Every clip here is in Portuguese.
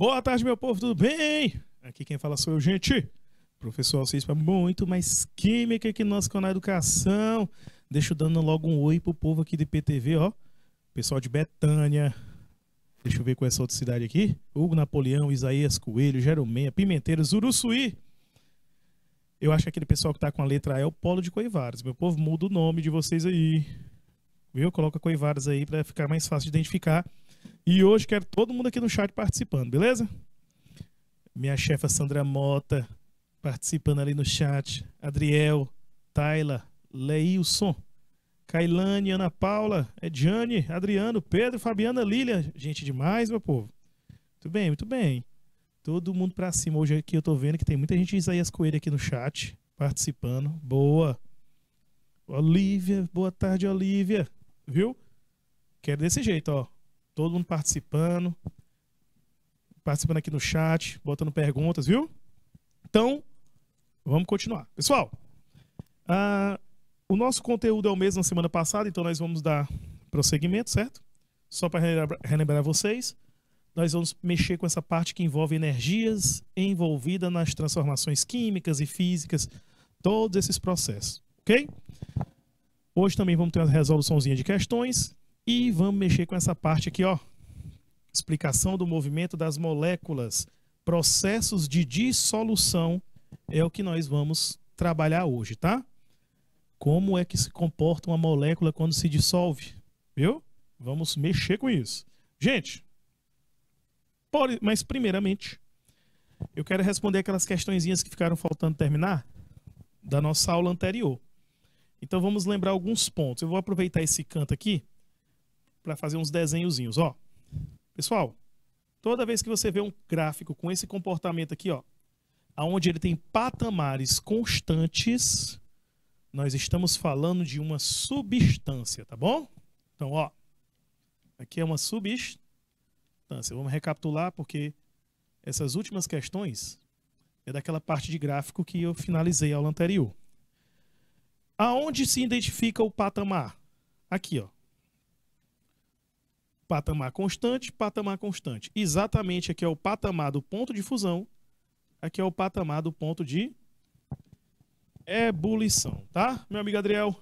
Boa tarde, meu povo, tudo bem? Aqui quem fala sou eu, gente. Professor Alcides para muito mais química aqui no nosso canal Educação. Deixa eu dando logo um oi pro povo aqui de IPTV, ó. Pessoal de Betânia. Deixa eu ver qual é essa outra cidade aqui. Hugo Napoleão, Isaías Coelho, Jeromeia, Pimenteiras, Uruçuí. Eu acho que aquele pessoal que tá com a letra A é o Polo de Coivaras. Meu povo, muda o nome de vocês aí. Viu? Coloca Coivaras aí para ficar mais fácil de identificar. E hoje quero todo mundo aqui no chat participando, beleza? Minha chefa Sandra Mota participando ali no chat. Adriel, Tayla, Leilson, Kailane, Ana Paula, Ediane, Adriano, Pedro, Fabiana, Lília. Gente demais, meu povo. Muito bem, muito bem. Todo mundo pra cima. Hoje aqui eu tô vendo que tem muita gente de Isaías Coelho aqui no chat participando. Boa. Olívia, boa tarde, Olívia. Viu? Quero desse jeito, ó. Todo mundo participando aqui no chat, botando perguntas, viu? Então, vamos continuar. Pessoal, o nosso conteúdo é o mesmo na semana passada, então nós vamos dar prosseguimento, certo? Só para relembrar vocês, nós vamos mexer com essa parte que envolve energias envolvida nas transformações químicas e físicas, todos esses processos, ok? Hoje também vamos ter uma resoluçãozinha de questões e vamos mexer com essa parte aqui, ó. Explicação do movimento das moléculas, processos de dissolução é o que nós vamos trabalhar hoje, tá? Como é que se comporta uma molécula quando se dissolve, viu? Vamos mexer com isso. Gente, mas primeiramente, eu quero responder aquelas questõezinhas que ficaram faltando terminar da nossa aula anterior. Então vamos lembrar alguns pontos. Eu vou aproveitar esse canto aqui para fazer uns desenhozinhos, ó. Pessoal, toda vez que você vê um gráfico com esse comportamento aqui, ó, onde ele tem patamares constantes, nós estamos falando de uma substância, tá bom? Então, ó, aqui é uma substância. Vamos recapitular porque essas últimas questões é daquela parte de gráfico que eu finalizei a aula anterior. Aonde se identifica o patamar? Aqui, ó. Patamar constante, patamar constante. Exatamente aqui é o patamar do ponto de fusão, aqui é o patamar do ponto de ebulição, tá? Meu amigo Adriel,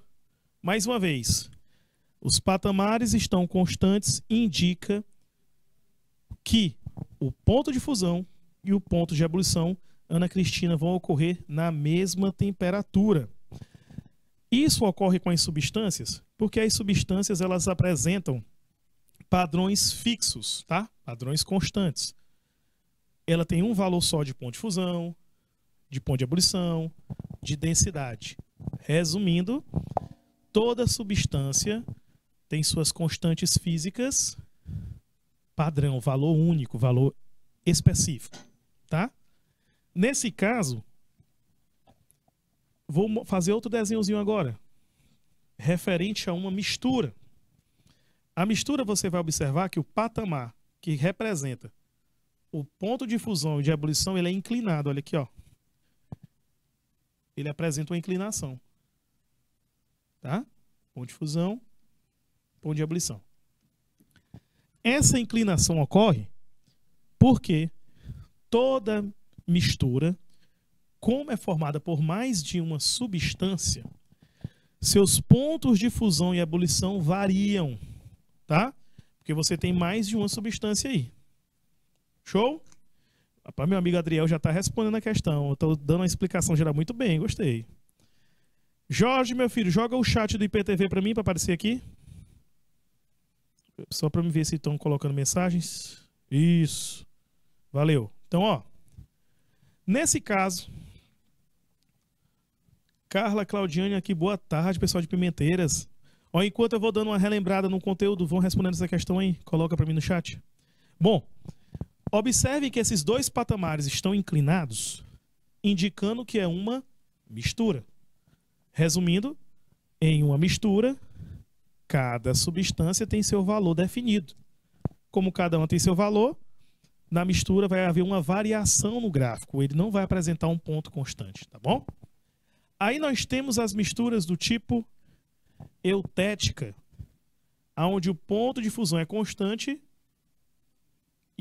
mais uma vez, os patamares estão constantes, indica que o ponto de fusão e o ponto de ebulição, Ana Cristina, vão ocorrer na mesma temperatura. Isso ocorre com as substâncias, porque as substâncias elas apresentam padrões fixos, tá? Padrões constantes. Ela tem um valor só de ponto de fusão, de ponto de ebulição, de densidade. Resumindo, toda substância tem suas constantes físicas, padrão, valor único, valor específico, tá? Nesse caso, vou fazer outro desenhozinho agora, referente a uma mistura. A mistura, você vai observar que o patamar que representa o ponto de fusão e de ebulição, ele é inclinado. Olha aqui, ó. Ele apresenta uma inclinação. Tá? Ponto de fusão, ponto de ebulição. Essa inclinação ocorre porque toda mistura, como é formada por mais de uma substância, seus pontos de fusão e ebulição variam. Tá? Porque você tem mais de uma substância aí. Show? Rapaz, meu amigo Adriel já está respondendo a questão. Eu estou dando uma explicação geral muito bem, gostei. Jorge, meu filho, joga o chat do IPTV para mim, para aparecer aqui. Só para me ver se estão colocando mensagens. Isso. Valeu. Então, ó. Nesse caso, Carla Claudiane aqui, boa tarde, pessoal de Pimenteiras. Ó, enquanto eu vou dando uma relembrada no conteúdo, vão respondendo essa questão aí. Coloca para mim no chat. Bom, observe que esses dois patamares estão inclinados, indicando que é uma mistura. Resumindo, em uma mistura, cada substância tem seu valor definido. Como cada uma tem seu valor, na mistura vai haver uma variação no gráfico. Ele não vai apresentar um ponto constante, tá bom? Aí nós temos as misturas do tipo eutética, onde o ponto de fusão é constante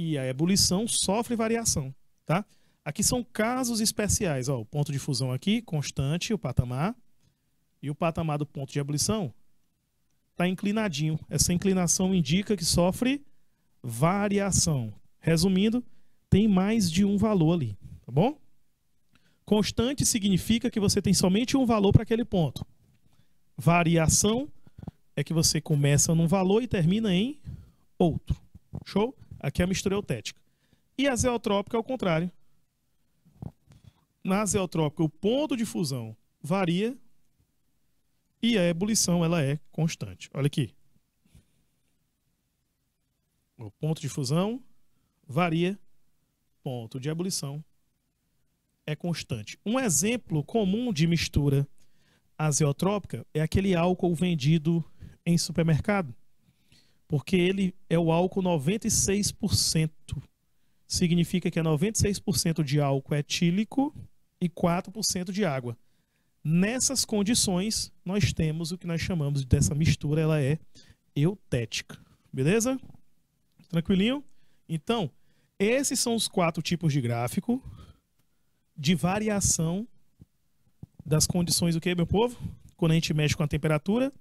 e a ebulição sofre variação, tá? Aqui são casos especiais, ó, o ponto de fusão aqui, constante, o patamar, e o patamar do ponto de ebulição está inclinadinho. Essa inclinação indica que sofre variação. Resumindo, tem mais de um valor ali, tá bom? Constante significa que você tem somente um valor para aquele ponto. Variação é que você começa num valor e termina em outro. Show? Aqui é a mistura eutética. E a azeotrópica é o contrário. Na azeotrópica, o ponto de fusão varia e a ebulição ela é constante. Olha aqui. O ponto de fusão varia, ponto de ebulição é constante. Um exemplo comum de mistura azeotrópica é aquele álcool vendido em supermercado, porque ele é o álcool 96%. Significa que é 96% de álcool etílico e 4% de água. Nessas condições, nós temos o que nós chamamos dessa mistura, ela é eutética. Beleza? Tranquilinho? Então, esses são os 4 tipos de gráfico de variação das condições do que, meu povo? Quando a gente mexe com a temperatura,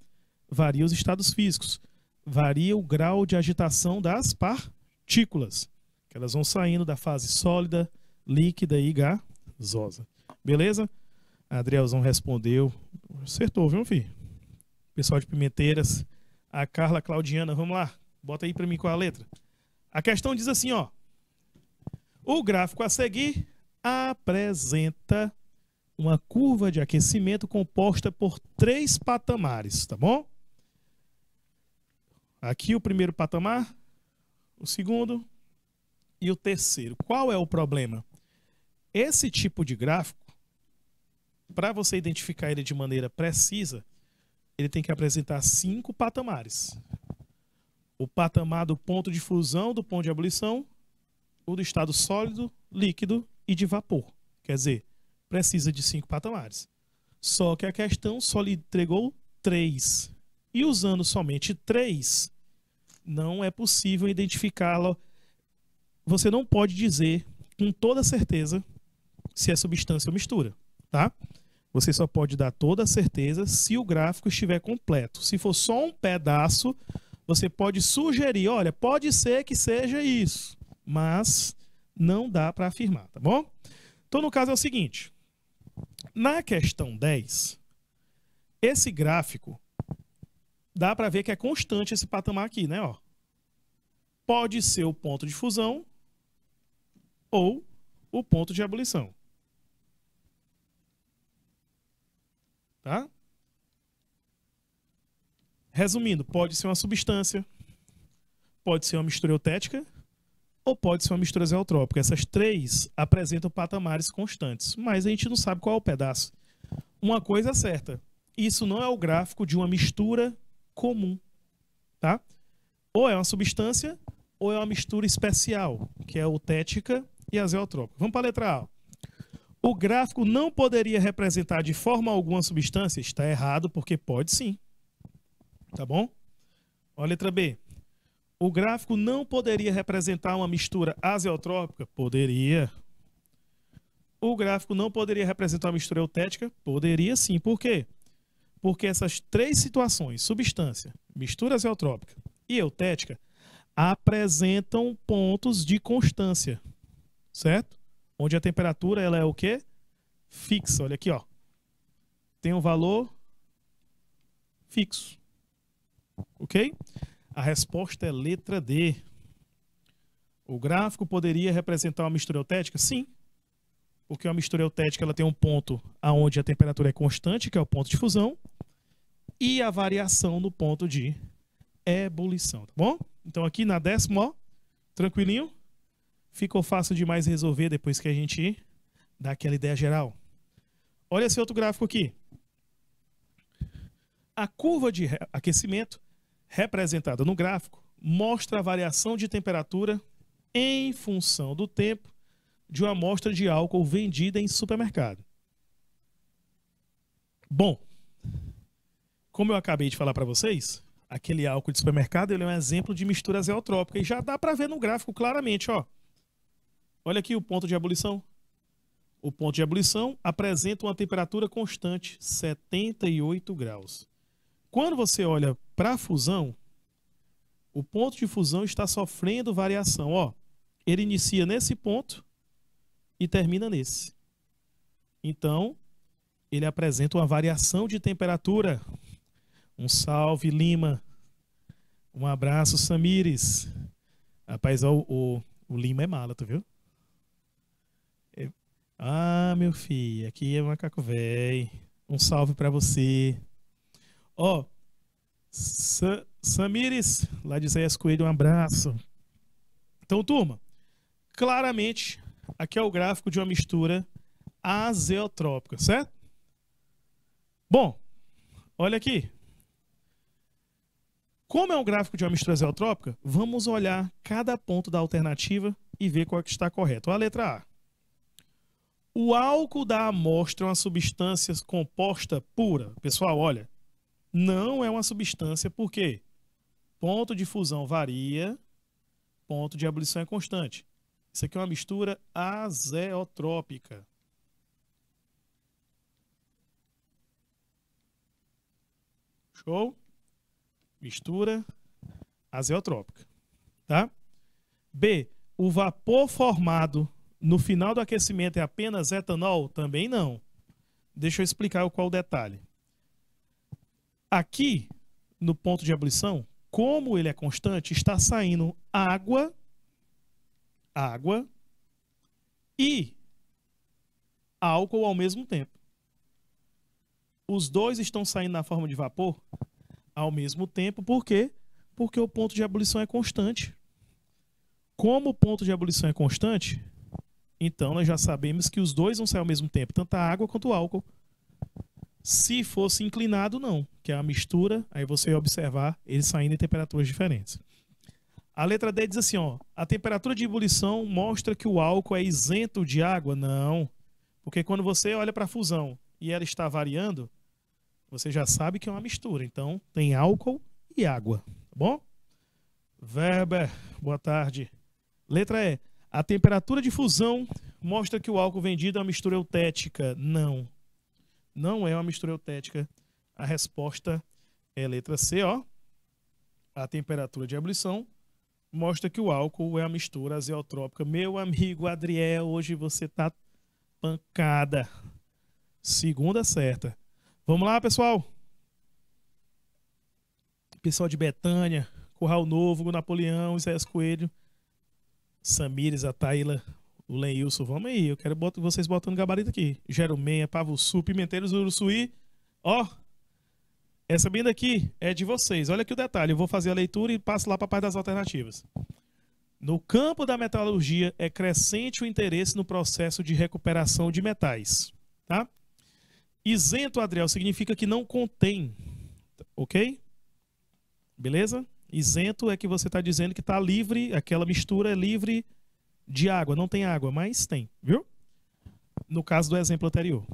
varia os estados físicos, varia o grau de agitação das partículas, que elas vão saindo da fase sólida, líquida e gasosa. Beleza? A Adrielzão respondeu. Acertou, viu, filho? Pessoal de Pimenteiras. A Carla Claudiana, vamos lá. Bota aí para mim qual é a letra. A questão diz assim, ó. O gráfico a seguir apresenta uma curva de aquecimento composta por 3 patamares, tá bom? Aqui o primeiro patamar, o segundo e o terceiro. Qual é o problema? Esse tipo de gráfico, para você identificar ele de maneira precisa, ele tem que apresentar 5 patamares. O patamar do ponto de fusão, do ponto de ebulição, o do estado sólido, líquido e de vapor. Quer dizer, precisa de 5 patamares. Só que a questão só lhe entregou 3. E usando somente 3, não é possível identificá-lo. Você não pode dizer com toda certeza se é substância ou mistura, tá? Você só pode dar toda a certeza se o gráfico estiver completo. Se for só um pedaço, você pode sugerir, olha, pode ser que seja isso, mas não dá para afirmar, tá bom? Então, no caso é o seguinte, na questão 10, esse gráfico, dá para ver que é constante esse patamar aqui, né? Ó. Pode ser o ponto de fusão ou o ponto de ebulição. Tá? Resumindo, pode ser uma substância, pode ser uma mistura eutética ou pode ser uma mistura azeotrópica. Essas 3 apresentam patamares constantes, mas a gente não sabe qual é o pedaço. Uma coisa é certa, isso não é o gráfico de uma mistura comum, tá? Ou é uma substância ou é uma mistura especial, que é eutética e azeotrópica. Vamos para a letra A. O gráfico não poderia representar de forma alguma substância? Está errado, porque pode sim. Tá bom? Olha a letra B. O gráfico não poderia representar uma mistura azeotrópica? Poderia. O gráfico não poderia representar uma mistura eutética? Poderia sim. Por quê? Porque essas 3 situações, substância, mistura azeotrópica e eutética, apresentam pontos de constância, certo? Onde a temperatura ela é o quê? Fixa. Olha aqui, ó. Tem um valor fixo. Ok? A resposta é letra D. O gráfico poderia representar uma mistura eutética? Sim. Porque uma mistura eutética ela tem um ponto onde a temperatura é constante, que é o ponto de fusão, e a variação no ponto de ebulição. Tá bom? Então aqui na 10ª, ó, tranquilinho. Ficou fácil demais resolver depois que a gente dá aquela ideia geral. Olha esse outro gráfico aqui. A curva de aquecimento representada no gráfico mostra a variação de temperatura em função do tempo de uma amostra de álcool vendida em supermercado. Bom, como eu acabei de falar para vocês, Aquele álcool de supermercado, ele é um exemplo de mistura azeotrópica. E já dá para ver no gráfico claramente, ó. Olha aqui o ponto de ebulição. O ponto de ebulição apresenta uma temperatura constante, 78 graus. Quando você olha para a fusão, o ponto de fusão está sofrendo variação. Ó, ele inicia nesse ponto e termina nesse. Então, ele apresenta uma variação de temperatura. Um salve, Lima. Um abraço, Samires. Rapaz, ó, o Lima é mala, tu viu? Ah, meu filho, aqui é macaco velho. Um salve pra você. Ó, Samires, lá de Zéias Coelho, um abraço. Então, turma, claramente, aqui é o gráfico de uma mistura azeotrópica, certo? Bom, olha aqui. Como é um gráfico de uma mistura azeotrópica, vamos olhar cada ponto da alternativa e ver qual é que está correto. A letra A. O álcool da amostra é uma substância composta pura. Pessoal, olha, não é uma substância porque ponto de fusão varia, ponto de ebulição é constante. Isso aqui é uma mistura azeotrópica. Show? Mistura azeotrópica, tá? B, o vapor formado no final do aquecimento é apenas etanol? Também não. Deixa eu explicar qual o detalhe. Aqui, no ponto de ebulição, como ele é constante, está saindo água e álcool ao mesmo tempo. Os dois estão saindo na forma de vapor ao mesmo tempo. Por quê? Porque o ponto de ebulição é constante. Como o ponto de ebulição é constante, então nós já sabemos que os dois vão sair ao mesmo tempo, tanto a água quanto o álcool. Se fosse inclinado, não, que é a mistura, aí você vai observar eles saindo em temperaturas diferentes. A letra D diz assim, ó, a temperatura de ebulição mostra que o álcool é isento de água? Não, porque quando você olha para a fusão e ela está variando, você já sabe que é uma mistura. Então, tem álcool e água, tá bom? Weber, boa tarde. Letra E. A temperatura de fusão mostra que o álcool vendido é uma mistura eutética? Não. Não é uma mistura eutética. A resposta é a letra C, ó. A temperatura de ebulição mostra que o álcool é a mistura azeotrópica. Meu amigo Adriel, hoje você tá pancada. Segunda certa. Vamos lá, pessoal. Pessoal de Betânia, Curral Novo, Napoleão, Isaías Coelho, Samires, a Taila, o Lenilson. Vamos aí, eu quero vocês botando gabarito aqui. Jerumenha, Pavussu, Pimenteiros, Uruçuí. Ó, essa bem daqui é de vocês. Olha aqui o detalhe. Eu vou fazer a leitura e passo lá para a parte das alternativas. No campo da metalurgia, é crescente o interesse no processo de recuperação de metais. Tá? Isento, Adriel, significa que não contém. Ok? Beleza? Isento é que você está dizendo que está livre, aquela mistura é livre de água. Não tem água, mas tem, viu? No caso do exemplo anterior.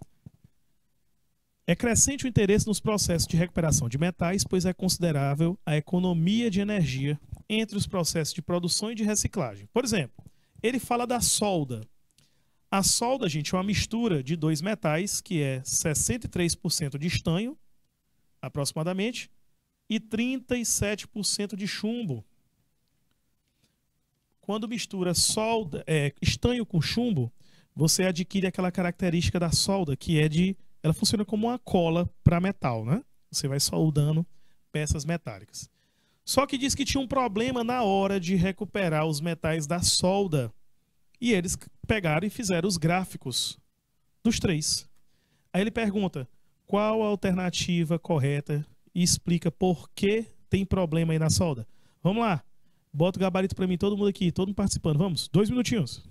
É crescente o interesse nos processos de recuperação de metais, pois é considerável a economia de energia entre os processos de produção e de reciclagem. Por exemplo, ele fala da solda. A solda, gente, é uma mistura de dois metais, que é 63% de estanho, aproximadamente, e 37% de chumbo. Quando mistura solda, estanho com chumbo, você adquire aquela característica da solda, que é de... Ela funciona como uma cola para metal, né? Você vai soldando peças metálicas. Só que diz que tinha um problema na hora de recuperar os metais da solda. E eles pegaram e fizeram os gráficos dos três. Aí ele pergunta, qual a alternativa correta e explica por que tem problema aí na solda. Vamos lá. Bota o gabarito para mim, todo mundo aqui, todo mundo participando. Vamos, 2 minutinhos.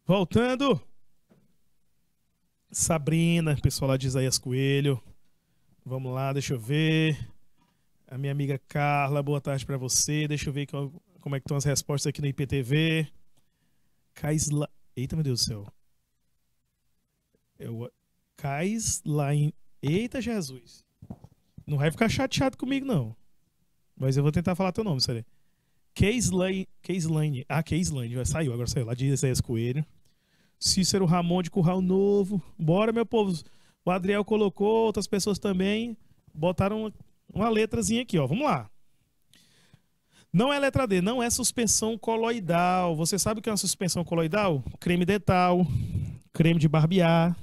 Voltando. Sabrina, pessoal lá de Isaías Coelho. Vamos lá, deixa eu ver. A minha amiga Carla, boa tarde para você. Deixa eu ver como é que estão as respostas aqui no IPTV. Kaisla... Eita, meu Deus do céu. Kaislain. Eita, Jesus. Não vai ficar chateado comigo, não. Mas eu vou tentar falar teu nome, sério. Kaislain. Kaislain. Saiu, agora saiu lá de Isaías Coelho. Cícero Ramon de Curral Novo. Bora, meu povo. O Adriel colocou, outras pessoas também botaram uma letrazinha aqui, ó. Vamos lá. Não é letra D, não é suspensão coloidal. Você sabe o que é uma suspensão coloidal? Creme dental, creme de barbear.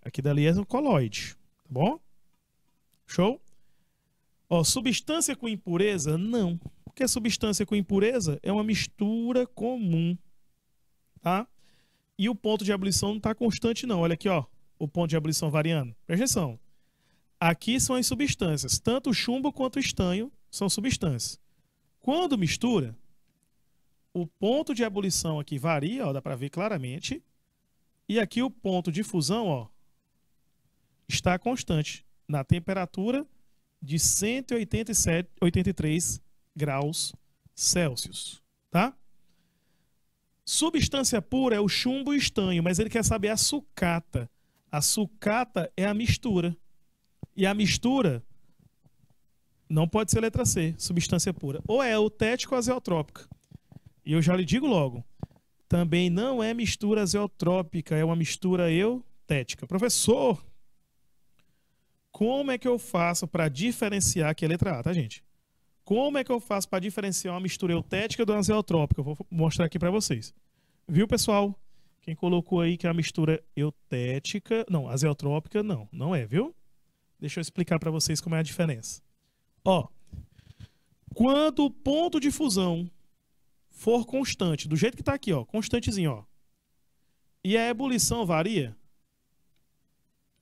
Aqui dali é um coloide, tá bom? Show? Ó, substância com impureza? Não. Porque substância com impureza é uma mistura comum, tá? E o ponto de ebulição não está constante, não. Olha aqui, ó. O ponto de ebulição variando. Presta atenção. Aqui são as substâncias. Tanto o chumbo quanto o estanho são substâncias. Quando mistura, o ponto de ebulição aqui varia, ó, dá para ver claramente. E aqui o ponto de fusão, ó, está constante na temperatura de 183 graus Celsius, tá? Substância pura é o chumbo e o estanho, mas ele quer saber a sucata. A sucata é a mistura. E a mistura não pode ser letra C, substância pura. Ou é eutética ou azeotrópica. E eu já lhe digo logo, também não é mistura azeotrópica, é uma mistura eutética. Professor, como é que eu faço para diferenciar, aqui é a letra A, tá, gente? Como é que eu faço para diferenciar uma mistura eutética do azeotrópica? Eu vou mostrar aqui para vocês. Viu, pessoal? Quem colocou aí que é a mistura eutética... Não, azeotrópica não é, viu? Deixa eu explicar para vocês como é a diferença. Ó, quando o ponto de fusão for constante, do jeito que está aqui, ó, constantezinho, ó, e a ebulição varia,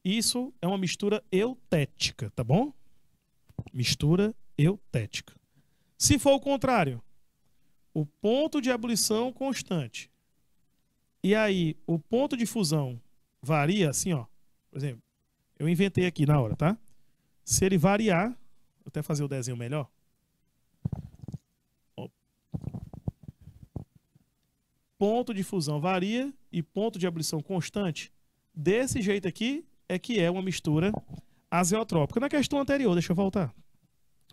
isso é uma mistura eutética, tá bom? Mistura eutética. Se for o contrário, o ponto de ebulição constante e aí o ponto de fusão varia assim, ó. Por exemplo, eu inventei aqui na hora, tá? Se ele variar, vou até fazer o desenho melhor. Ó. Ponto de fusão varia e ponto de ebulição constante. Desse jeito aqui é que é uma mistura azeotrópica. Na questão anterior, deixa eu voltar.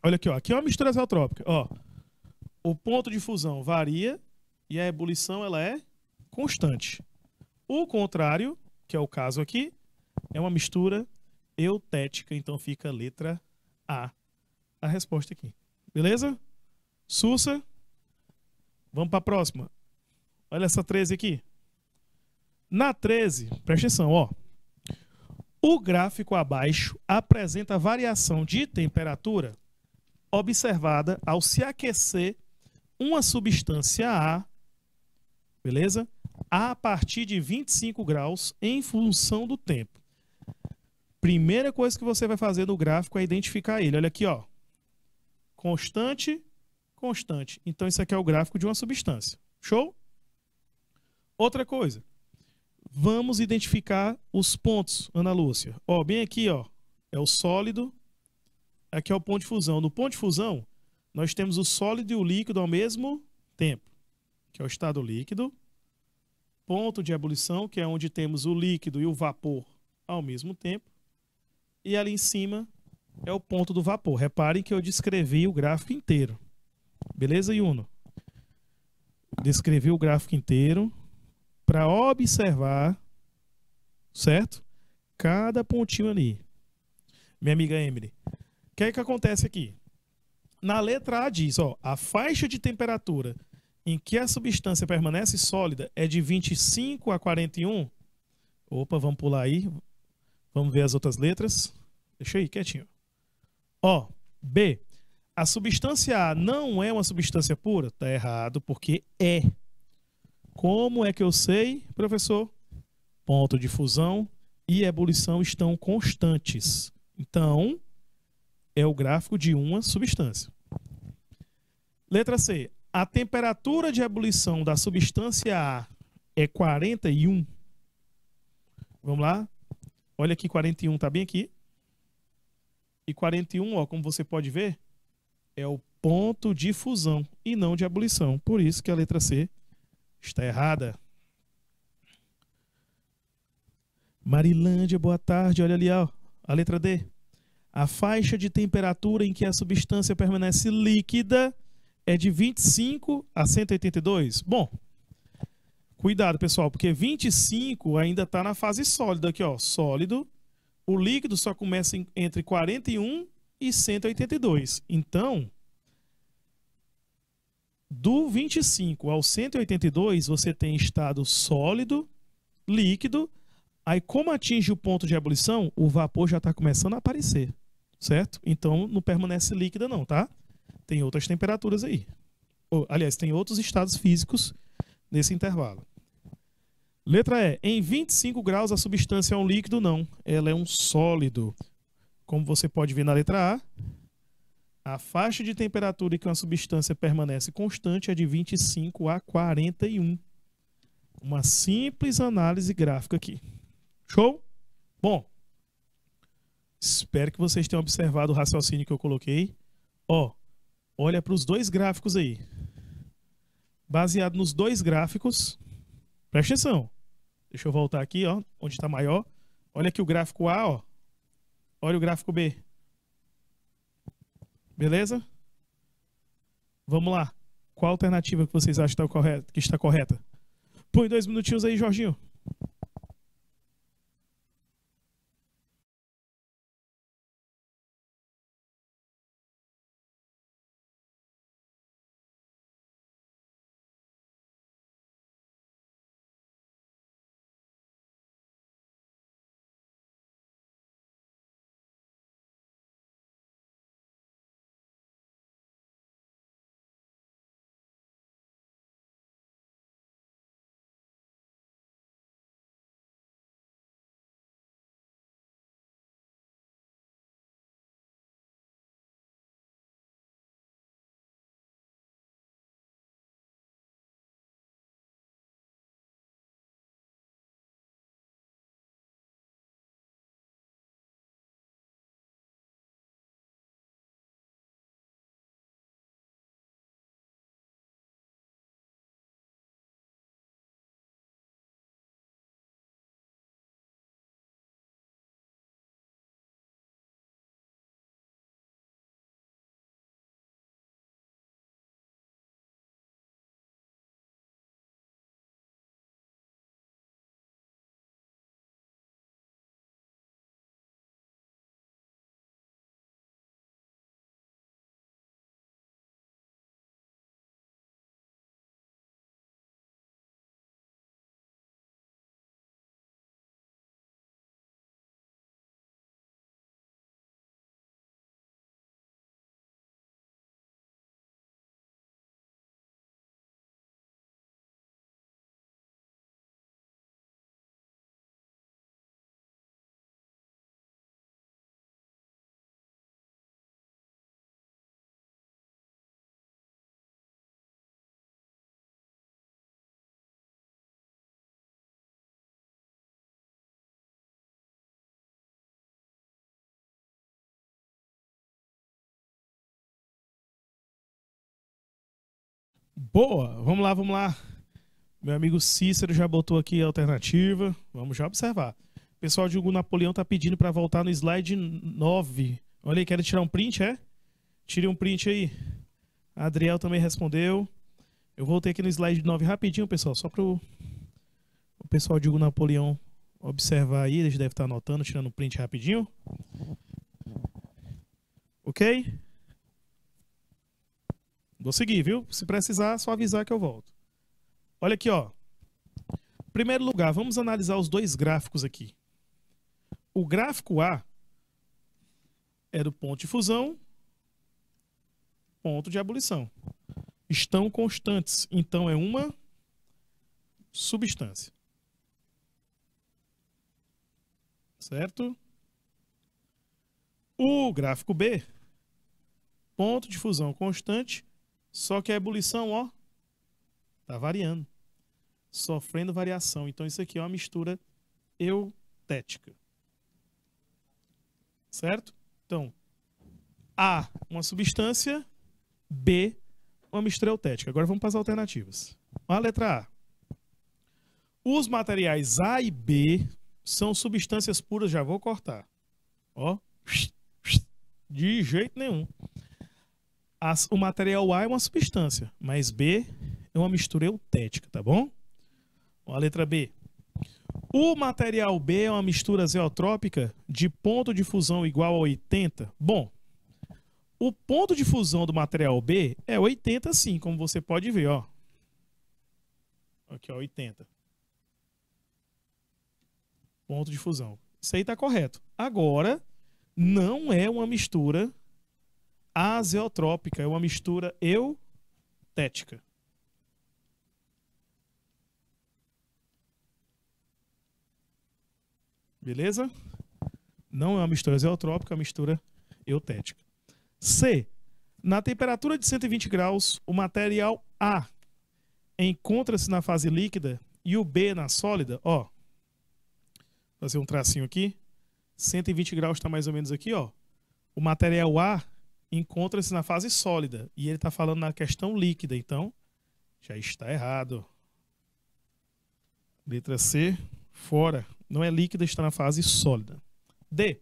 Olha aqui, ó. Aqui é uma mistura azeotrópica. Ó, o ponto de fusão varia e a ebulição ela é constante. O contrário, que é o caso aqui, é uma mistura eutética. Então fica a letra A. A resposta aqui. Beleza? Sussa. Vamos para a próxima. Olha essa 13 aqui. Na 13, presta atenção, ó. O gráfico abaixo apresenta a variação de temperatura observada ao se aquecer uma substância A, beleza? A partir de 25 graus em função do tempo. Primeira coisa que você vai fazer no gráfico é identificar ele. Olha aqui, ó. Constante, constante. Então isso aqui é o gráfico de uma substância. Show? Outra coisa. Vamos identificar os pontos, Ana Lúcia. Ó, bem aqui, ó, é o sólido. Aqui é o ponto de fusão. No ponto de fusão, nós temos o sólido e o líquido ao mesmo tempo, que é o estado líquido. Ponto de ebulição, que é onde temos o líquido e o vapor ao mesmo tempo. E ali em cima é o ponto do vapor. Reparem que eu descrevi o gráfico inteiro. Beleza, Yuno? Descrevi o gráfico inteiro para observar, certo? Cada pontinho ali. Minha amiga Emily. O que é que acontece aqui? Na letra A diz, ó, a faixa de temperatura em que a substância permanece sólida é de 25 a 41. Opa, vamos pular aí. Vamos ver as outras letras. Deixa aí, quietinho. Ó, B. A substância A não é uma substância pura? Tá errado, porque é. Como é que eu sei, professor? Ponto de fusão e ebulição estão constantes. Então, é o gráfico de uma substância. Letra C. A temperatura de ebulição da substância A é 41. Vamos lá? Olha aqui, 41 tá bem aqui. E 41, ó, como você pode ver, é o ponto de fusão e não de ebulição. Por isso que a letra C está errada. Marilândia, boa tarde. Olha ali, ó, a letra D. A faixa de temperatura em que a substância permanece líquida é de 25 a 182. Bom, cuidado, pessoal, porque 25 ainda está na fase sólida aqui, ó, sólido. O líquido só começa entre 41 e 182. Então, do 25 ao 182, você tem estado sólido, líquido. Aí, como atinge o ponto de ebulição, o vapor já está começando a aparecer, certo? Então, não permanece líquida não, tá? Tem outras temperaturas aí. Aliás, tem outros estados físicos nesse intervalo. Letra E. Em 25 graus, a substância é um líquido? Não. Ela é um sólido. Como você pode ver na letra A, a faixa de temperatura em que uma substância permanece constante é de 25 a 41. Uma simples análise gráfica aqui. Show? Bom, espero que vocês tenham observado o raciocínio que eu coloquei. Ó, olha para os dois gráficos aí. Baseado nos dois gráficos, presta atenção. Deixa eu voltar aqui, ó, onde está maior. Olha aqui o gráfico A, ó. Olha o gráfico B. Beleza? Vamos lá. Qual a alternativa que vocês acham que está correta? Põe 2 minutinhos aí, Jorginho. Boa, vamos lá, vamos lá. Meu amigo Cícero já botou aqui a alternativa. Vamos já observar. O pessoal de Hugo Napoleão tá pedindo para voltar no slide 9. Olha aí, querem tirar um print, é? Tire um print aí. A Adriel também respondeu. Eu voltei aqui no slide 9 rapidinho, pessoal, só para o pessoal de Hugo Napoleão observar aí. Eles devem estar anotando, tirando um print rapidinho. Ok? Vou seguir, viu? Se precisar, só avisar que eu volto. Olha aqui, ó. Em primeiro lugar, vamos analisar os dois gráficos aqui. O gráfico A é do ponto de fusão, ponto de ebulição. Estão constantes, então é uma substância. Certo? O gráfico B, ponto de fusão constante, só que a ebulição, ó, tá variando. sofrendo variação. Então isso aqui é uma mistura eutética. Certo? Então, A, uma substância, B, uma mistura eutética. Agora vamos para as alternativas. A letra A. Os materiais A e B são substâncias puras, já vou cortar. Ó, de jeito nenhum. O material A é uma substância, mas B é uma mistura eutética, tá bom? A letra B. O material B é uma mistura azeotrópica de ponto de fusão igual a 80? Bom, o ponto de fusão do material B é 80 sim, como você pode ver, ó. Aqui, ó, 80. Ponto de fusão. Isso aí tá correto. Agora, não é uma mistura azeotrópica, é uma mistura eutética. Beleza? Não é uma mistura azeotrópica, é uma mistura eutética. C. Na temperatura de 120 graus, o material A encontra-se na fase líquida e o B na sólida. Ó, vou fazer um tracinho aqui. 120 graus está mais ou menos aqui, ó. O material A encontra-se na fase sólida e ele está falando na questão líquida, então já está errado. Letra C, fora. Não é líquida, está na fase sólida. D.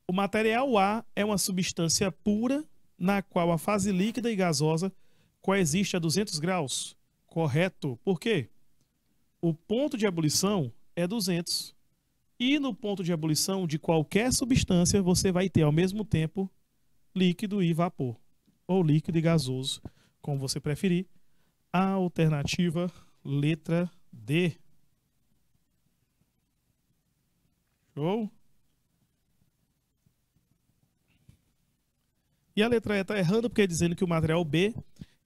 O material A é uma substância pura na qual a fase líquida e gasosa coexiste a 200 graus. Correto. Por quê? O ponto de ebulição é 200. E no ponto de ebulição de qualquer substância, você vai ter ao mesmo tempo líquido e vapor. Ou líquido e gasoso, como você preferir. A alternativa, letra D. Show? E a letra E está errando porque é dizendo que o material B,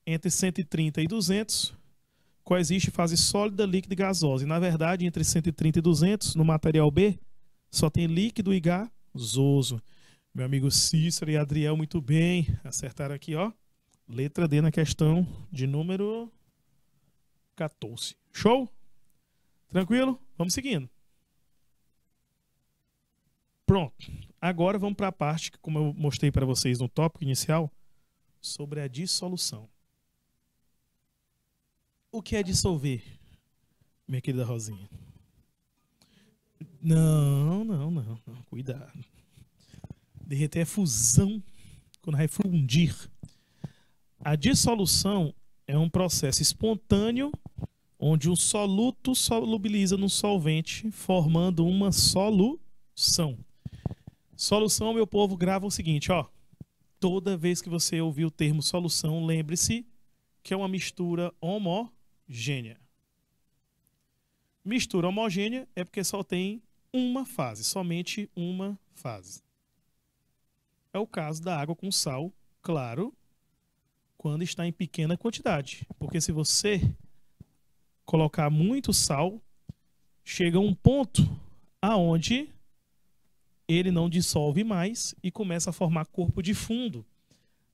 entre 130 e 200, coexiste fase sólida, líquida e gasosa. E na verdade, entre 130 e 200, no material B, só tem líquido e gasoso. Meu amigo Cícero e Adriel, muito bem. Acertaram aqui, ó. Letra D na questão de número 14. Show? Tranquilo? Vamos seguindo. Pronto. Agora vamos para a parte que, como eu mostrei para vocês no tópico inicial, sobre a dissolução. O que é dissolver, minha querida Rosinha? Não. Cuidado. Derreter é fusão, quando vai fundir. A dissolução é um processo espontâneo onde um soluto solubiliza no solvente, formando uma solução. Solução, meu povo, grava o seguinte, ó. Toda vez que você ouvir o termo solução, lembre-se que é uma mistura homogênea. Mistura homogênea é porque só tem uma fase, somente uma fase. É o caso da água com sal, claro, quando está em pequena quantidade. Porque se você colocar muito sal, chega um ponto aonde ele não dissolve mais e começa a formar corpo de fundo.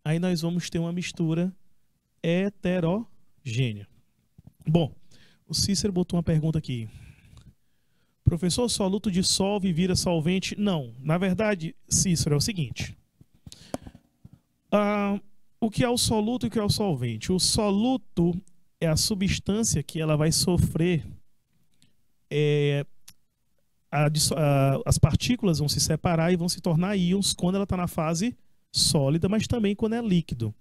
Aí nós vamos ter uma mistura heterogênea. Bom, o Cícero botou uma pergunta aqui. Professor, soluto dissolve e vira solvente? Não. Na verdade, Cícero, é o seguinte. O que é o soluto e o que é o solvente? O soluto é a substância que ela vai sofrer... as partículas vão se separar e vão se tornar íons quando ela está na fase sólida, mas também quando é líquido.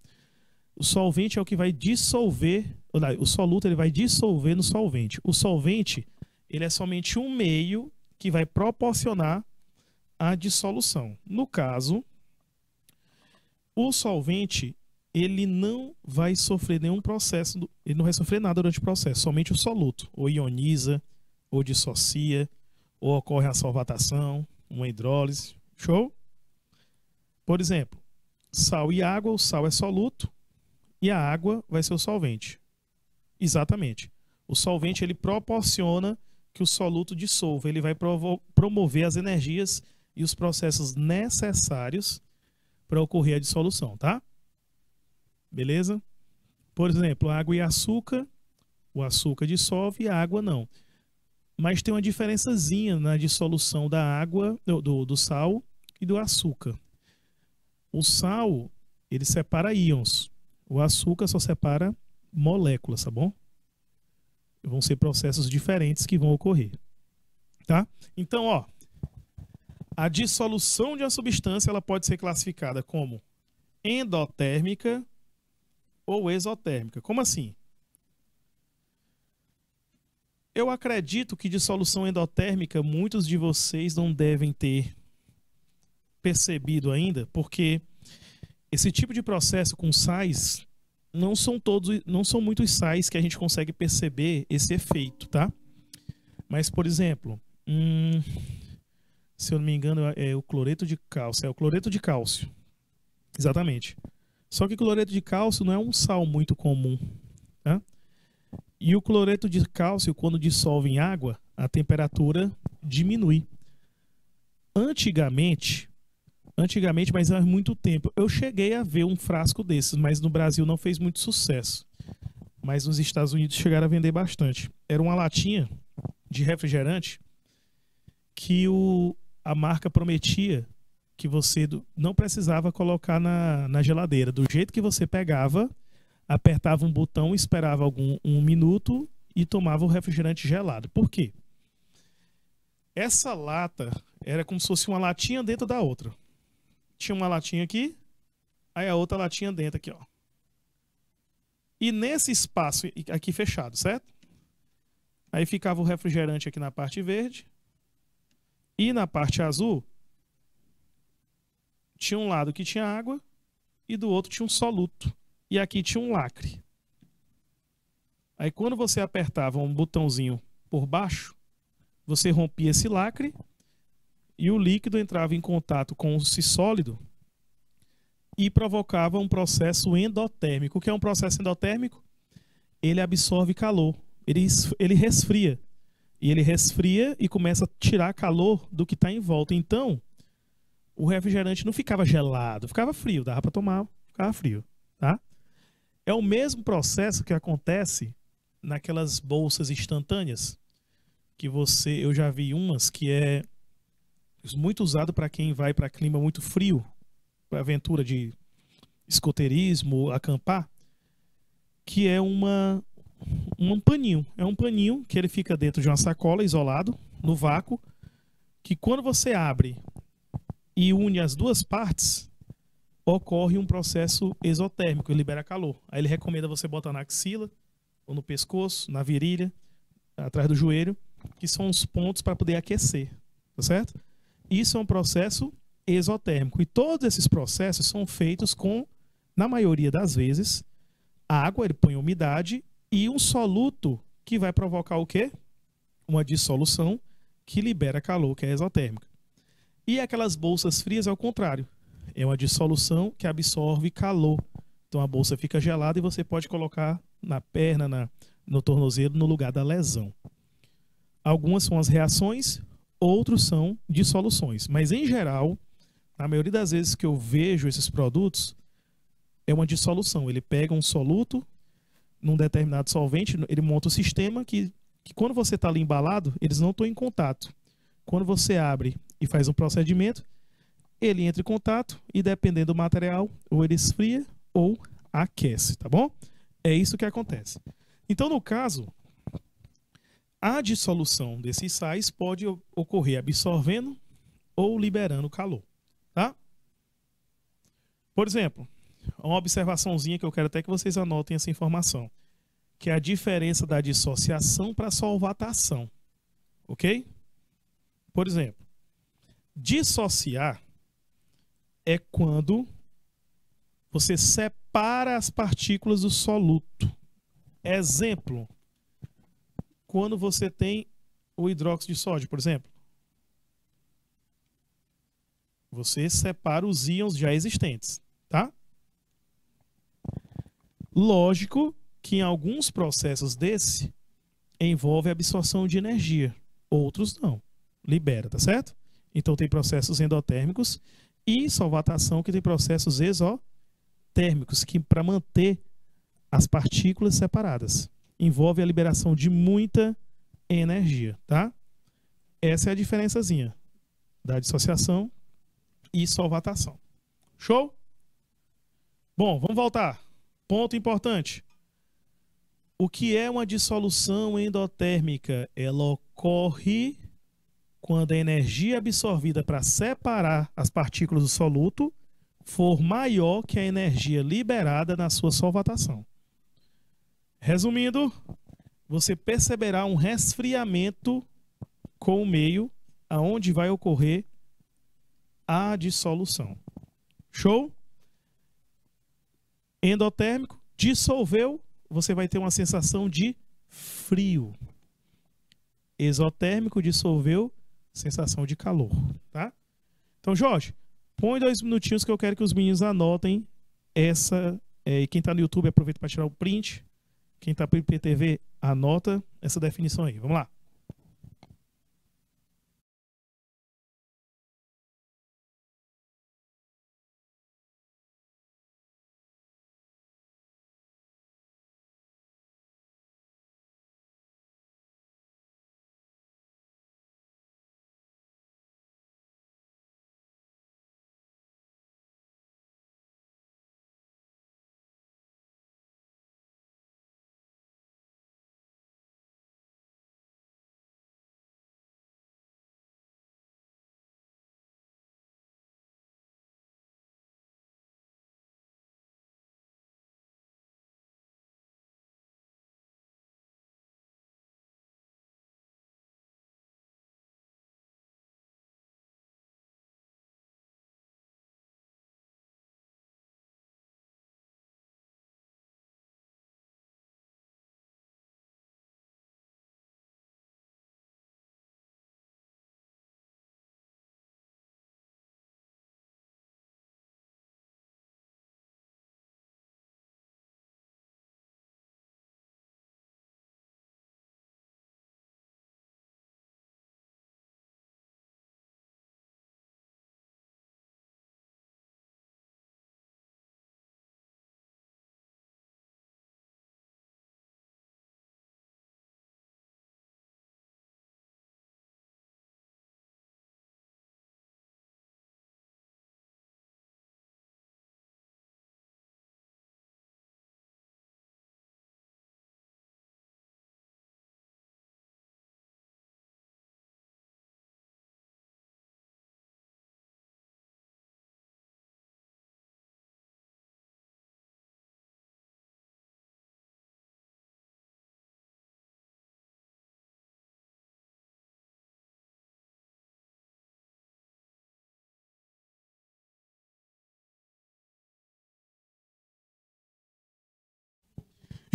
O solvente é o que vai dissolver, o soluto ele vai dissolver no solvente. O solvente ele é somente um meio que vai proporcionar a dissolução. No caso, o solvente ele não vai sofrer nenhum processo, ele não vai sofrer nada durante o processo, somente o soluto, ou ioniza, ou dissocia, ou ocorre a solvatação, uma hidrólise. Show? Por exemplo, sal e água, o sal é soluto e a água vai ser o solvente. Exatamente. O solvente ele proporciona que o soluto dissolva, ele vai promover as energias e os processos necessários para ocorrer a dissolução, tá? Beleza? Por exemplo, água e açúcar, O açúcar dissolve e a água não. Mas tem uma diferençazinha na dissolução da água, do sal e do açúcar. O sal, ele separa íons. O açúcar só separa moléculas, tá bom? Vão ser processos diferentes que vão ocorrer, tá? Então, ó, a dissolução de uma substância ela pode ser classificada como endotérmica ou exotérmica. Como assim? Eu acredito que dissolução endotérmica muitos de vocês não devem ter percebido ainda, porque esse tipo de processo com sais não são muitos sais que a gente consegue perceber esse efeito, tá? Mas, por exemplo, se eu não me engano, é o cloreto de cálcio. É o cloreto de cálcio. Exatamente. Só que cloreto de cálcio não é um sal muito comum, tá? E o cloreto de cálcio, quando dissolve em água, a temperatura diminui. Antigamente, mas há muito tempo, eu cheguei a ver um frasco desses, mas no Brasil não fez muito sucesso. Mas nos Estados Unidos chegaram a vender bastante. Era uma latinha de refrigerante que a marca prometia que você não precisava colocar na geladeira. Do jeito que você pegava, apertava um botão, esperava um minuto e tomava o refrigerante gelado. Por quê? Essa lata era como se fosse uma latinha dentro da outra. Tinha uma latinha aqui, aí a outra latinha dentro aqui, ó. E nesse espaço aqui fechado, certo? Aí ficava o refrigerante aqui na parte verde. E na parte azul, tinha um lado que tinha água e do outro tinha um soluto. E aqui tinha um lacre. Aí quando você apertava um botãozinho por baixo, você rompia esse lacre e o líquido entrava em contato com esse sólido e provocava um processo endotérmico. O que é um processo endotérmico? Ele absorve calor, ele resfria. E ele resfria e começa a tirar calor do que está em volta. Então, o refrigerante não ficava gelado, ficava frio, dava para tomar, ficava frio, tá? É o mesmo processo que acontece naquelas bolsas instantâneas, que eu já vi umas que é muito usado para quem vai para clima muito frio, para aventura de escoteirismo, acampar, que é um paninho. É um paninho que ele fica dentro de uma sacola, isolado, no vácuo, que quando você abre e une as duas partes, ocorre um processo exotérmico, ele libera calor. Aí ele recomenda você botar na axila, ou no pescoço, na virilha, atrás do joelho, que são os pontos para poder aquecer, tá certo? Isso é um processo exotérmico. E todos esses processos são feitos com, na maioria das vezes, água, ele põe umidade e um soluto que vai provocar o quê? Uma dissolução que libera calor, que é exotérmica. E aquelas bolsas frias, ao contrário. É uma dissolução que absorve calor. Então a bolsa fica gelada e você pode colocar na perna, no tornozelo, no lugar da lesão. Algumas são as reações, outros são dissoluções. Mas em geral, a maioria das vezes que eu vejo esses produtos, é uma dissolução. Ele pega um soluto num determinado solvente, ele monta um sistema que quando você está ali embalado, eles não estão em contato. Quando você abre e faz um procedimento, ele entra em contato e, dependendo do material, ou ele esfria ou aquece, tá bom? É isso que acontece. Então, no caso, a dissolução desses sais pode ocorrer absorvendo ou liberando calor, tá? Por exemplo, uma observaçãozinha que eu quero até que vocês anotem essa informação, que é a diferença da dissociação para a solvatação, ok? Por exemplo, dissociar é quando você separa as partículas do soluto. Exemplo, quando você tem o hidróxido de sódio, por exemplo. Você separa os íons já existentes, tá? Lógico que em alguns processos desse envolve absorção de energia, outros não. Libera, tá certo? Então tem processos endotérmicos e solvatação que tem processos exotérmicos, que para manter as partículas separadas. envolve a liberação de muita energia, tá? Essa é a diferençazinha da dissociação e solvatação. Show? Bom, vamos voltar. Ponto importante. O que é uma dissolução endotérmica? Ela ocorre quando a energia absorvida para separar as partículas do soluto for maior que a energia liberada na sua solvatação. Resumindo, você perceberá um resfriamento com o meio aonde vai ocorrer a dissolução. Show? Endotérmico, dissolveu, você vai ter uma sensação de frio. Exotérmico, dissolveu, sensação de calor, tá? Então, Jorge, põe 2 minutinhos que eu quero que os meninos anotem essa. E quem está no YouTube, aproveita para tirar o print. Quem está pelo IPTV, anota essa definição aí. Vamos lá.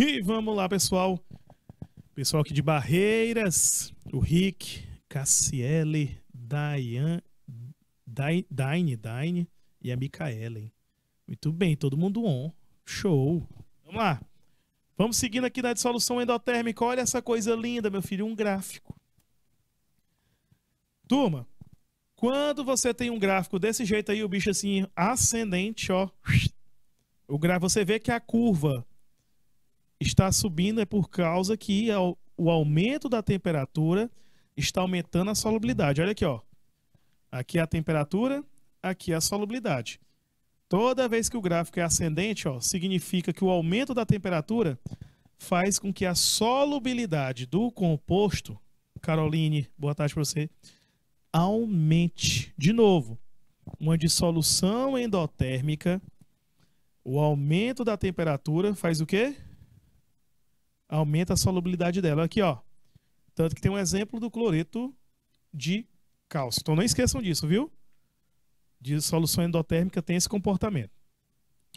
E vamos lá, pessoal. Pessoal aqui de Barreiras, o Rick, Cassiele, Daine e a Micaelen. Muito bem, todo mundo on. Show. Vamos lá. Vamos seguindo aqui na dissolução endotérmica. Olha essa coisa linda, meu filho, um gráfico. Turma, quando você tem um gráfico desse jeito aí, o bicho assim, ascendente, ó. Você vê que a curva está subindo é por causa que o aumento da temperatura está aumentando a solubilidade. Olha aqui, ó. Aqui é a temperatura, aqui é a solubilidade. Toda vez que o gráfico é ascendente, ó, significa que o aumento da temperatura faz com que a solubilidade do composto, Caroline, boa tarde para você, aumente. De novo, uma dissolução endotérmica, o aumento da temperatura faz o quê? Aumenta a solubilidade dela. Aqui, ó. Tanto que tem um exemplo do cloreto de cálcio. Então não esqueçam disso, viu? Dissolução endotérmica tem esse comportamento.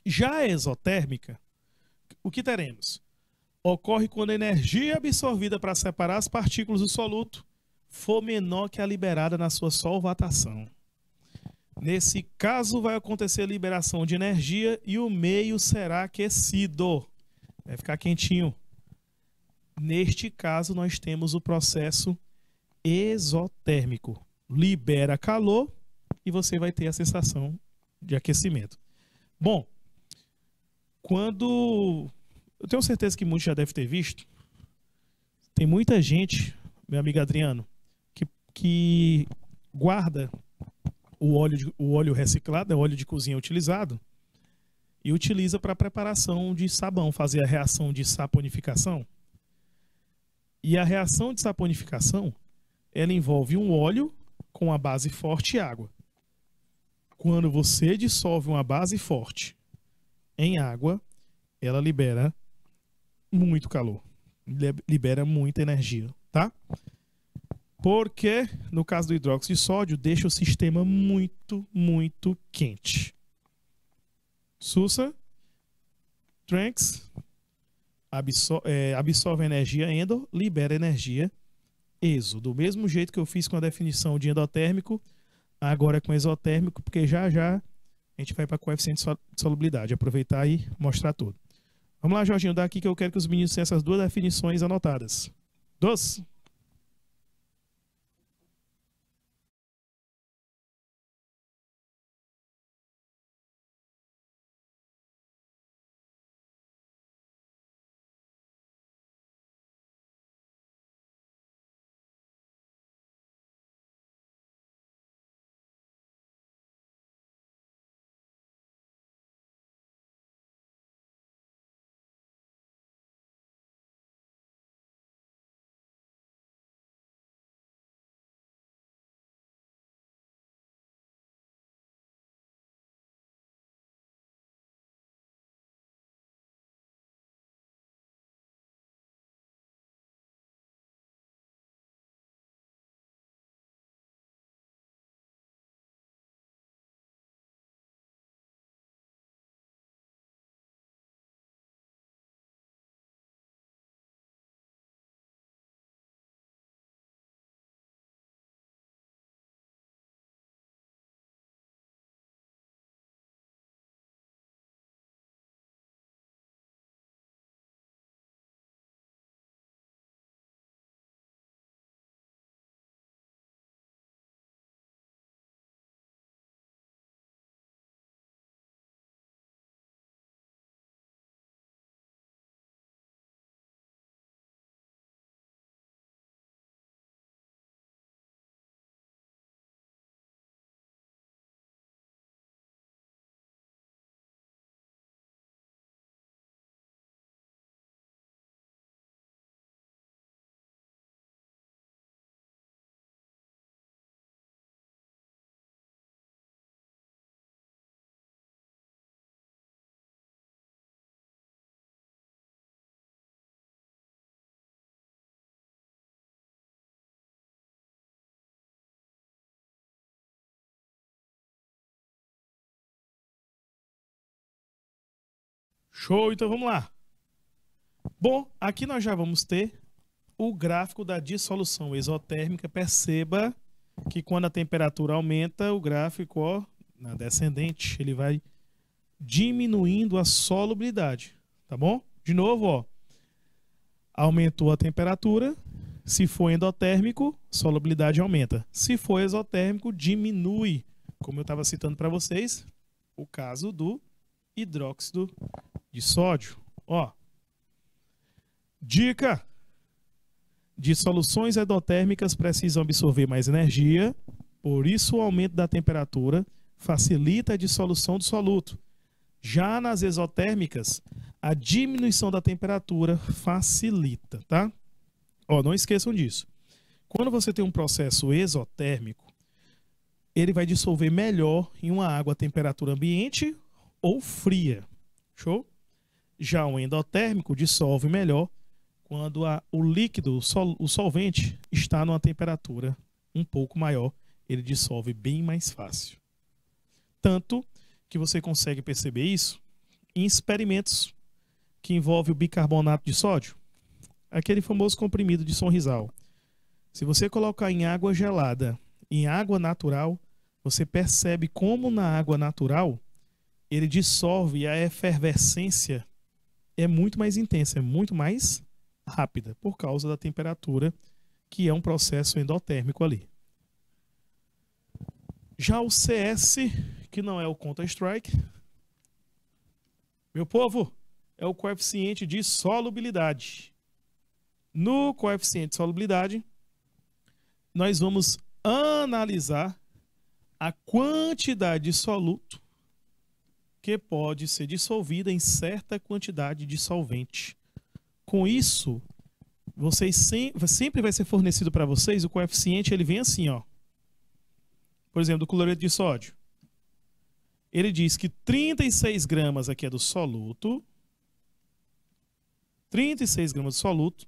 Já a exotérmica, o que teremos? Ocorre quando a energia absorvida para separar as partículas do soluto for menor que a liberada na sua solvatação. Nesse caso, vai acontecer a liberação de energia e o meio será aquecido. Vai ficar quentinho. Neste caso, nós temos o processo exotérmico. Libera calor e você vai ter a sensação de aquecimento. Bom, eu tenho certeza que muitos já devem ter visto, Tem muita gente, meu amigo Adriano, que guarda o óleo reciclado, óleo de cozinha utilizado, e utiliza para preparação de sabão, fazer a reação de saponificação. E a reação de saponificação, ela envolve um óleo com a base forte e água. Quando você dissolve uma base forte em água, ela libera muito calor, libera muita energia, tá? Porque, no caso do hidróxido de sódio, deixa o sistema muito, muito quente. Sussa, Tranks, absorve energia endo, libera energia exo. Do mesmo jeito que eu fiz com a definição de endotérmico, agora é com exotérmico, porque já já a gente vai para coeficiente de solubilidade. Aproveitar e mostrar tudo. Vamos lá, Jorginho, dá aqui que eu quero que os meninos tenham essas duas definições anotadas. Dos. Show, então vamos lá. Bom, aqui nós já vamos ter o gráfico da dissolução exotérmica. Perceba que quando a temperatura aumenta, o gráfico, ó, na descendente, ele vai diminuindo a solubilidade, tá bom? De novo, ó, aumentou a temperatura, se for endotérmico, solubilidade aumenta. Se for exotérmico, diminui, como eu estava citando para vocês, o caso do hidróxido de sódio. Ó, dica: dissoluções endotérmicas precisam absorver mais energia, por isso o aumento da temperatura facilita a dissolução do soluto. Já nas exotérmicas, a diminuição da temperatura facilita, tá? Ó, não esqueçam disso. Quando você tem um processo exotérmico, ele vai dissolver melhor em uma água a temperatura ambiente ou fria. Show? Já o endotérmico dissolve melhor quando o líquido, o solvente, está numa temperatura um pouco maior. Ele dissolve bem mais fácil. Tanto que você consegue perceber isso em experimentos que envolvem o bicarbonato de sódio, aquele famoso comprimido de Sonrisal. Se você colocar em água gelada, em água natural, você percebe como na água natural ele dissolve e a efervescência é muito mais intensa, é muito mais rápida, por causa da temperatura, que é um processo endotérmico ali. Já o CS, que não é o Counter-Strike, meu povo, é o coeficiente de solubilidade. No coeficiente de solubilidade, nós vamos analisar a quantidade de soluto que pode ser dissolvida em certa quantidade de solvente. Com isso, sempre vai ser fornecido para vocês o coeficiente, ele vem assim, ó. Por exemplo, do cloreto de sódio. Ele diz que 36 gramas aqui é do soluto. 36 gramas do soluto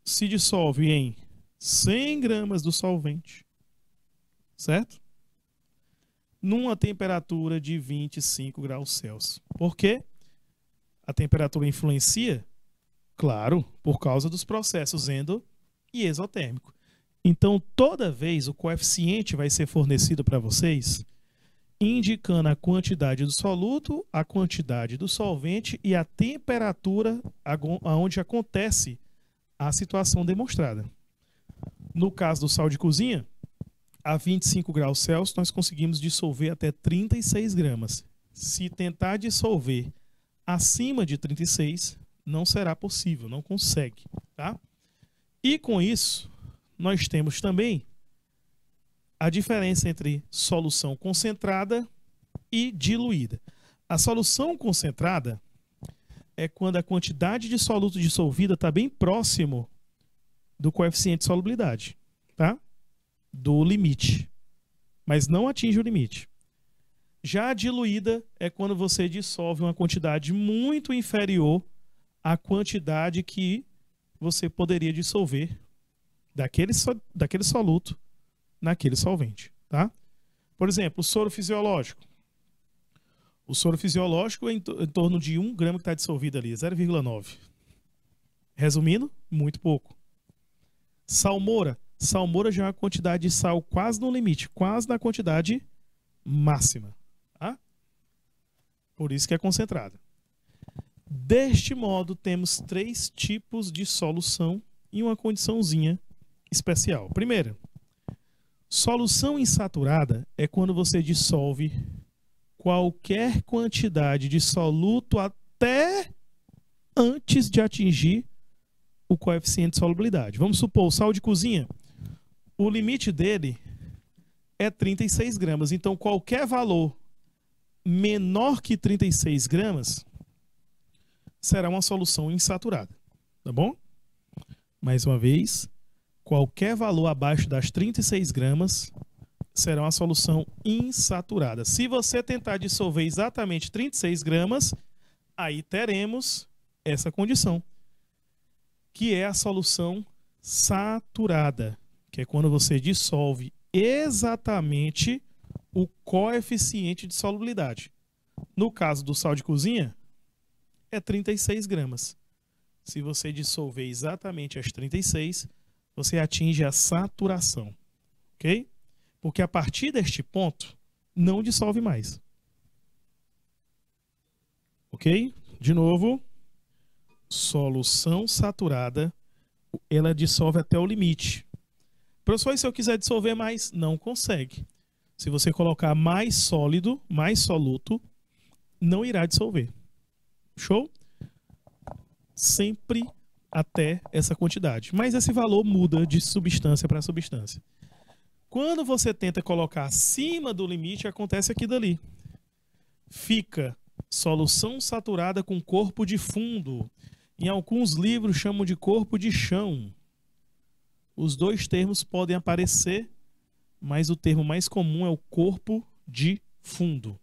se dissolve em 100 gramas do solvente. Certo? Numa temperatura de 25 graus Celsius. Por quê? A temperatura influencia? Claro, por causa dos processos endo e exotérmico. Então, toda vez o coeficiente vai ser fornecido para vocês, indicando a quantidade do soluto, a quantidade do solvente e a temperatura aonde acontece a situação demonstrada. No caso do sal de cozinha, a 25 graus Celsius, nós conseguimos dissolver até 36 gramas. Se tentar dissolver acima de 36, não será possível, não consegue. Tá? E com isso, nós temos também a diferença entre solução concentrada e diluída. A solução concentrada é quando a quantidade de soluto dissolvida está bem próximo do coeficiente de solubilidade, tá? Do limite, mas não atinge o limite. Já a diluída é quando você dissolve uma quantidade muito inferior à quantidade que você poderia dissolver daquele soluto naquele solvente, tá? Por exemplo, o soro fisiológico. O soro fisiológico é em torno de 1 grama que está dissolvido ali, 0,9. Resumindo, muito pouco. Salmoura. Salmoura já é uma quantidade de sal quase no limite, quase na quantidade máxima. Tá? Por isso que é concentrada. Deste modo, temos 3 tipos de solução e uma condiçãozinha especial. Primeiro, solução insaturada é quando você dissolve qualquer quantidade de soluto até antes de atingir o coeficiente de solubilidade. Vamos supor, o sal de cozinha, o limite dele é 36 gramas. Então, qualquer valor menor que 36 gramas será uma solução insaturada. Tá bom? Mais uma vez, qualquer valor abaixo das 36 gramas será uma solução insaturada. Se você tentar dissolver exatamente 36 gramas, aí teremos essa condição, que é a solução saturada, que é quando você dissolve exatamente o coeficiente de solubilidade. No caso do sal de cozinha, é 36 gramas. Se você dissolver exatamente as 36, você atinge a saturação, ok? Porque a partir deste ponto, não dissolve mais. Ok? De novo, solução saturada, ela dissolve até o limite. Professor, e se eu quiser dissolver mais? Não consegue. Se você colocar mais sólido, mais soluto, não irá dissolver. Show? Sempre até essa quantidade. Mas esse valor muda de substância para substância. Quando você tenta colocar acima do limite, acontece aqui dali. Fica solução saturada com corpo de fundo. Em alguns livros chamam de corpo de chão. Os dois termos podem aparecer, mas o termo mais comum é o corpo de fundo.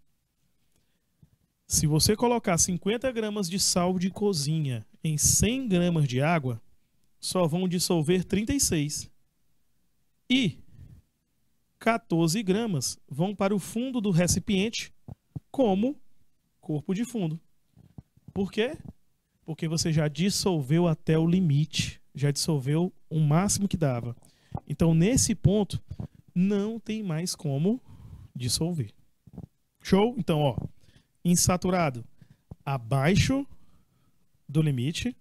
Se você colocar 50 gramas de sal de cozinha em 100 gramas de água, só vão dissolver 36. E 14 gramas vão para o fundo do recipiente como corpo de fundo. Por quê? Porque você já dissolveu até o limite, já dissolveu o máximo que dava. Então, nesse ponto, não tem mais como dissolver. Show? Então, ó, insaturado abaixo do limite,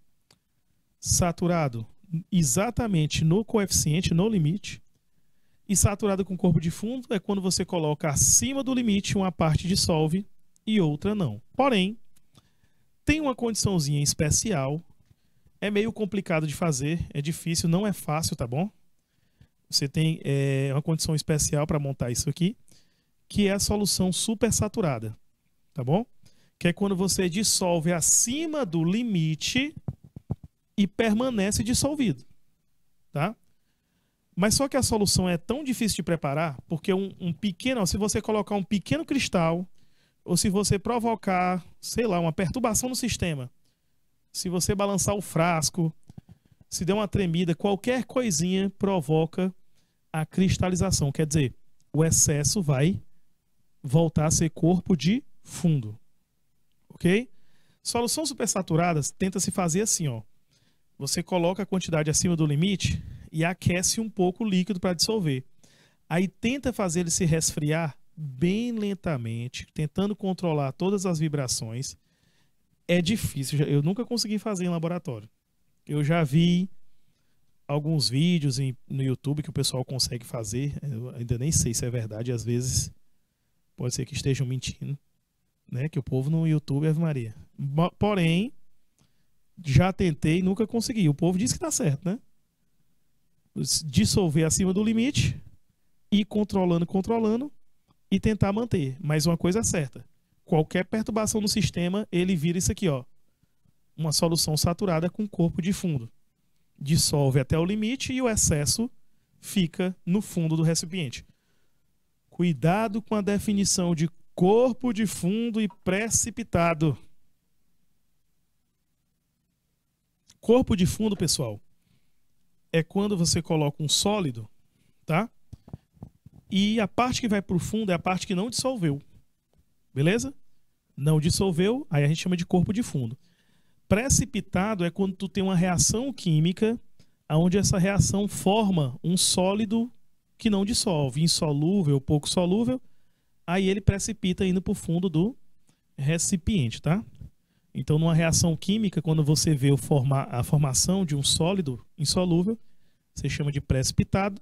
saturado exatamente no coeficiente, no limite, e saturado com corpo de fundo é quando você coloca acima do limite, uma parte dissolve e outra não. Porém, tem uma condiçãozinha especial É meio complicado de fazer, é difícil, não é fácil, tá bom? Você tem uma condição especial para montar isso aqui, que é a solução supersaturada, tá bom? Que é quando você dissolve acima do limite e permanece dissolvido, tá? Mas só que a solução é tão difícil de preparar, porque se você colocar um pequeno cristal, ou se você provocar, sei lá, uma perturbação no sistema, se você balançar o frasco, se der uma tremida, qualquer coisinha provoca a cristalização. Quer dizer, o excesso vai voltar a ser corpo de fundo. Ok? Solução supersaturada tenta se fazer assim, ó. Você coloca a quantidade acima do limite e aquece um pouco o líquido para dissolver. Aí tenta fazer ele se resfriar bem lentamente, tentando controlar todas as vibrações. É difícil, eu nunca consegui fazer em laboratório. Eu já vi alguns vídeos no YouTube que o pessoal consegue fazer. Eu ainda nem sei se é verdade, às vezes pode ser que estejam mentindo, né? Que o povo no YouTube, Ave Maria. Porém, já tentei e nunca consegui. O povo diz que tá certo, né? Dissolver acima do limite, ir controlando e tentar manter. Mas uma coisa é certa: qualquer perturbação no sistema, ele vira isso aqui, ó. Uma solução saturada com corpo de fundo. Dissolve até o limite e o excesso fica no fundo do recipiente. Cuidado com a definição de corpo de fundo e precipitado. Corpo de fundo, pessoal, é quando você coloca um sólido, tá? E a parte que vai para o fundo é a parte que não dissolveu. Beleza? Não dissolveu, aí a gente chama de corpo de fundo. Precipitado é quando tu tem uma reação química, onde essa reação forma um sólido que não dissolve, insolúvel, pouco solúvel, aí ele precipita indo para o fundo do recipiente, tá? Então, numa reação química, quando você vê a formação de um sólido insolúvel, você chama de precipitado.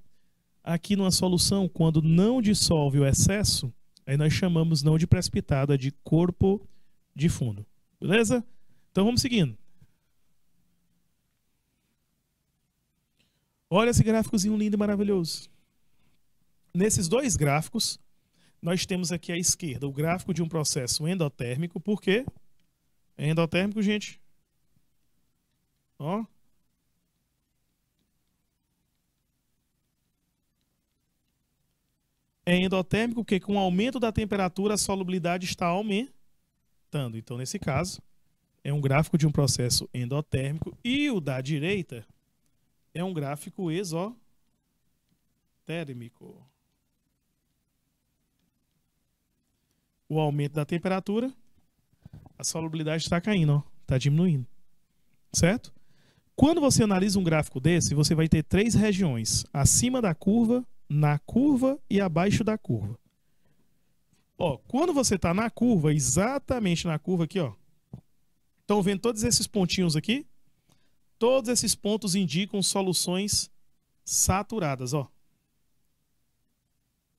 Aqui numa solução, quando não dissolve o excesso, aí nós chamamos não de precipitado, é de corpo de fundo. Beleza? Então vamos seguindo. Olha esse gráficozinho lindo e maravilhoso. Nesses dois gráficos, nós temos aqui à esquerda o gráfico de um processo endotérmico. Por quê? É endotérmico, gente. Ó. É endotérmico porque com o aumento da temperatura a solubilidade está aumentando. Então, nesse caso, é um gráfico de um processo endotérmico. E o da direita é um gráfico exotérmico. O aumento da temperatura, a solubilidade está caindo, ó, está diminuindo. Certo? Quando você analisa um gráfico desse, você vai ter três regiões: acima da curva, na curva e abaixo da curva. Ó, quando você está na curva, exatamente na curva aqui, ó. Estão vendo todos esses pontinhos aqui? Todos esses pontos indicam soluções saturadas, ó.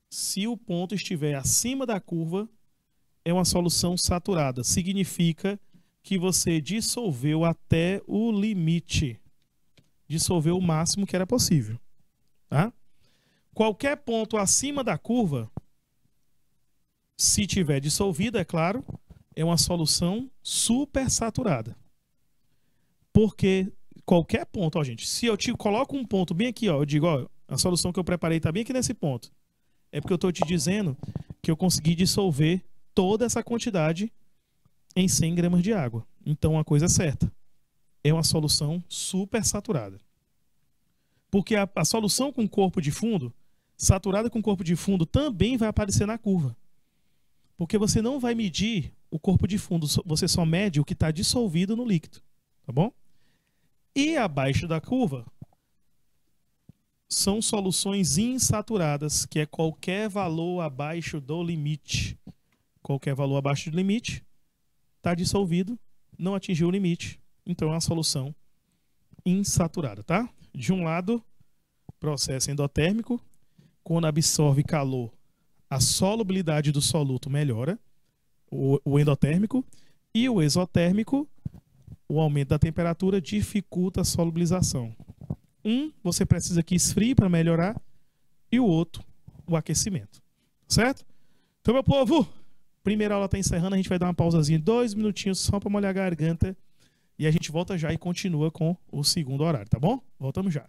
Se o ponto estiver acima da curva, é uma solução saturada. Significa que você dissolveu até o limite. Dissolveu o máximo que era possível. Tá? Qualquer ponto acima da curva, se tiver dissolvido, é claro, é uma solução supersaturada. Porque qualquer ponto, ó, gente, se eu te coloco um ponto bem aqui, ó, eu digo, ó, a solução que eu preparei está bem aqui nesse ponto. É porque eu estou te dizendo que eu consegui dissolver toda essa quantidade em 100 gramas de água. Então, a coisa é certa. É uma solução supersaturada. Porque a solução com corpo de fundo, saturada com corpo de fundo, também vai aparecer na curva. Porque você não vai medir o corpo de fundo, você só mede o que está dissolvido no líquido. Tá bom? E abaixo da curva são soluções insaturadas, que é qualquer valor abaixo do limite. Qualquer valor abaixo do limite está dissolvido, não atingiu o limite, então é uma solução insaturada, tá? De um lado, processo endotérmico, quando absorve calor, a solubilidade do soluto melhora, o endotérmico, e o exotérmico, o aumento da temperatura dificulta a solubilização. Um, você precisa que esfrie para melhorar, e o outro, o aquecimento. Certo? Então, meu povo, primeira aula está encerrando, a gente vai dar uma pausazinha, 2 minutinhos só para molhar a garganta, e a gente volta já e continua com o segundo horário, tá bom? Voltamos já.